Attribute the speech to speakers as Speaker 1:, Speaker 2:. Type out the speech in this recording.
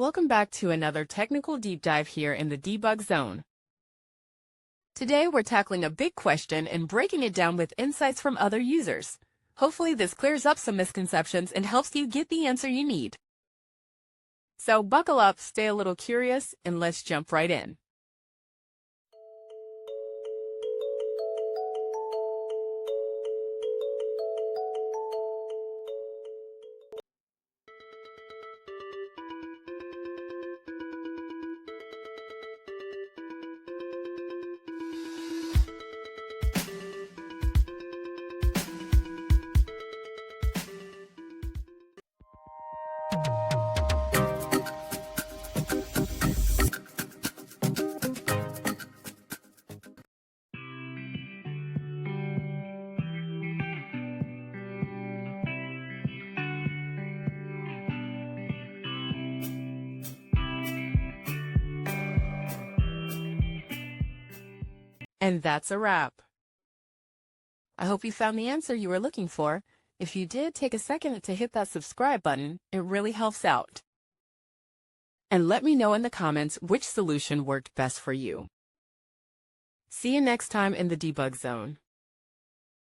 Speaker 1: Welcome back to another technical deep dive here in the debug zone. Today we're tackling a big question and breaking it down with insights from other users. Hopefully this clears up some misconceptions and helps you get the answer you need. So buckle up, stay a little curious, and let's jump right in. And that's a wrap. I hope you found the answer you were looking for. If you did, take a second to hit that subscribe button. It really helps out. And let me know in the comments which solution worked best for you. See you next time in the debug zone.